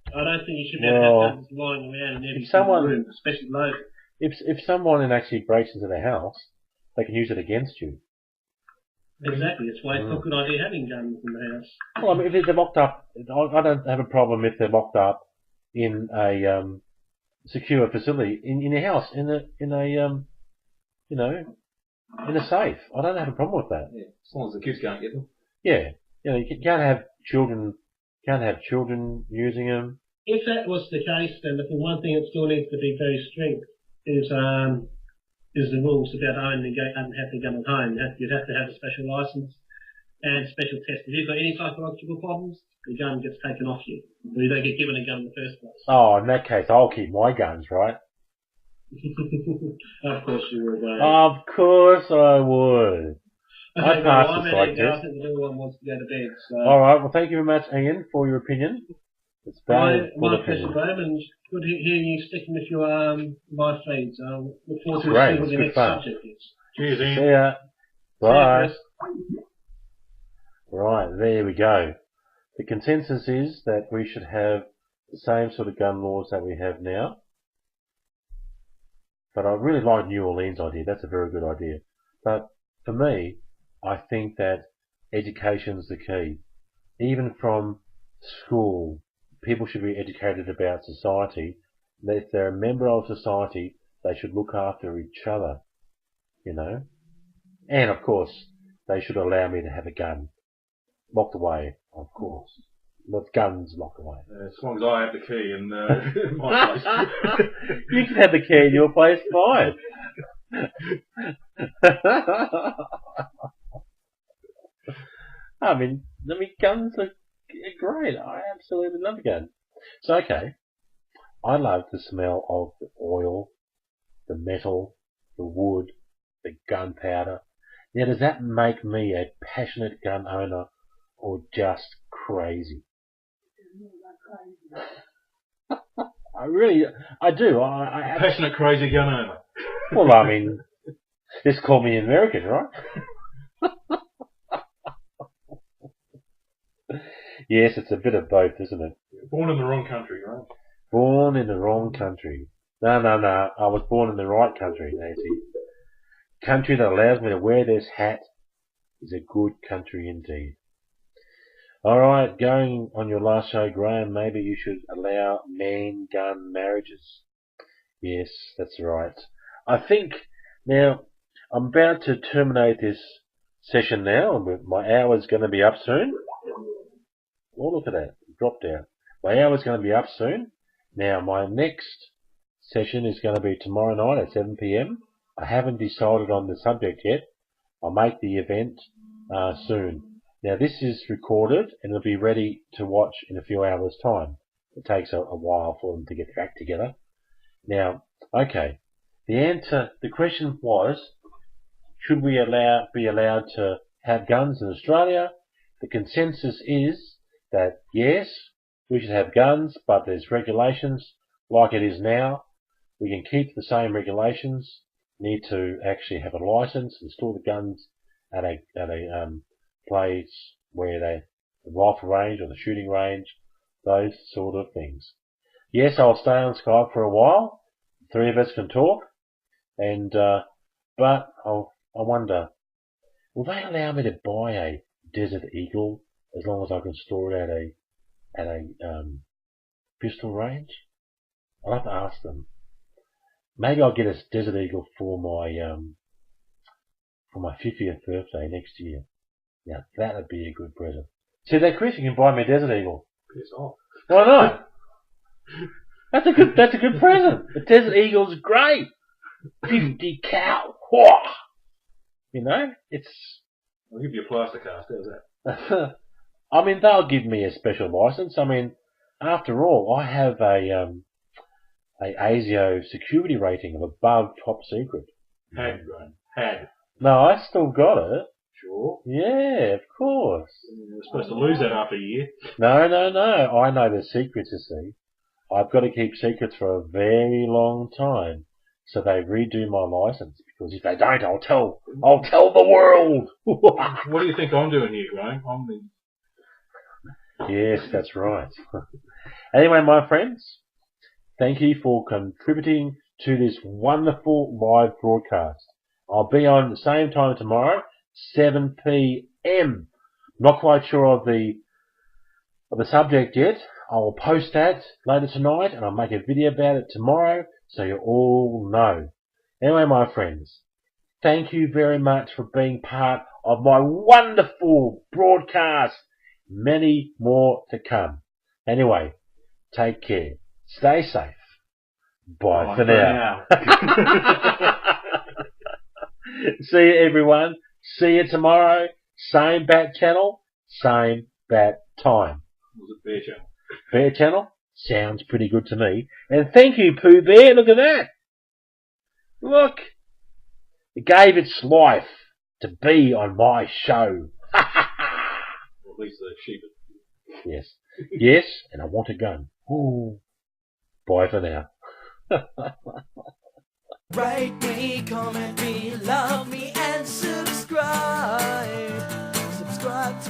I don't think you should have guns lying around in every single room, especially loaded. If someone actually breaks into the house, they can use it against you. Exactly, that's why it's not a good idea having guns in the house. Well, I mean, if they're locked up, I don't have a problem if they're locked up in a secure facility in your house, in a safe. I don't have a problem with that. Yeah, as long as the kids can't get them. Yeah, you know, you can't have children using them. If that was the case, then the one thing that still needs to be very strict is the rules about owning and having a gun at home. You'd have to have a special license and special test. If you've got any psychological problems, the gun gets taken off you. Or you don't get given a gun in the first place. Oh, in that case, I'll keep my guns, right? Of course you would. Of course I would. Okay, I passed the psych test. I think the little one wants to go to bed. So. Alright, well thank you very much, Ian, for your opinion. It's valid my pleasure, Graham, and good hearing you sticking with your live feeds. Look forward to seeing what the next subject is. Cheers, Ian. See ya. Bye. Right, there we go. The consensus is that we should have the same sort of gun laws that we have now. But I really like New Orleans' idea. That's a very good idea. But for me, I think that education's the key. Even from school, people should be educated about society. That if they're a member of society, they should look after each other, you know. And of course, they should allow me to have a gun. Locked away, of course. Not guns locked away. As long as I have the key in my place. You can have the key in your place, fine. I mean, guns are great. I absolutely love a gun. So, okay. I love the smell of the oil, the metal, the wood, the gunpowder. Now, does that make me a passionate gun owner or just crazy? I I do. Passionate, crazy gun owner. Well, I mean, just call me American, right? Yes, it's a bit of both, isn't it? Born in the wrong country, right? Born in the wrong country. No. I was born in the right country, Nancy. Country that allows me to wear this hat is a good country indeed. Alright, going on your last show, Graham, maybe you should allow man-gun marriages. Yes, that's right. I think, now, I'm about to terminate this session now. My hour's going to be up soon. Oh, look at that. It dropped out. My hour's going to be up soon. Now, my next session is going to be tomorrow night at 7 p.m. I haven't decided on the subject yet. I'll make the event soon. Now, this is recorded and it'll be ready to watch in a few hours' time. It takes a while for them to get back together. Now, okay. The question was, should we be allowed to have guns in Australia? The consensus is that yes, we should have guns, but there's regulations like it is now. We can keep the same regulations. Need to actually have a license and store the guns at a place where the rifle range or the shooting range, those sort of things. Yes, I'll stay on Skype for a while. The three of us can talk, and but I wonder, will they allow me to buy a Desert Eagle as long as I can store it at a pistol range? I'll have to ask them. Maybe I'll get a Desert Eagle for my 50th birthday next year. Now that would be a good present. See that, Chris? You can buy me a Desert Eagle. Piss off. Why not? That's a good present. The Desert Eagle's great. 50 cal. Whoa. You know, I'll give you a plaster cast. How's that? I mean, they'll give me a special license. I mean, after all, I have a ASIO security rating of above top secret. Had, Graham. Had. No, I still got it. Sure. Yeah, of course. You're supposed to lose that after a year. No. I know the secrets, you see. I've got to keep secrets for a very long time. So they redo my license, because if they don't, I'll tell the world. What do you think I'm doing here, Graham? I'm the... Yes, that's right. Anyway, my friends, thank you for contributing to this wonderful live broadcast. I'll be on the same time tomorrow, 7 p.m. Not quite sure of the subject yet. I will post that later tonight, and I'll make a video about it tomorrow, so you all know. Anyway, my friends, thank you very much for being part of my wonderful broadcast. Many more to come. Anyway, take care. Stay safe. Bye for now. See you, everyone. See you tomorrow. Same bat channel, same bat time. Was it Bear Channel? Bear Channel? Sounds pretty good to me. And thank you, Pooh Bear. Look at that. Look. It gave its life to be on my show. Or at least the sheep. Yes. Yes, and I want a gun. Ooh. Bye for now. Rate me, comment me, love me, and subscribe. Subscribe to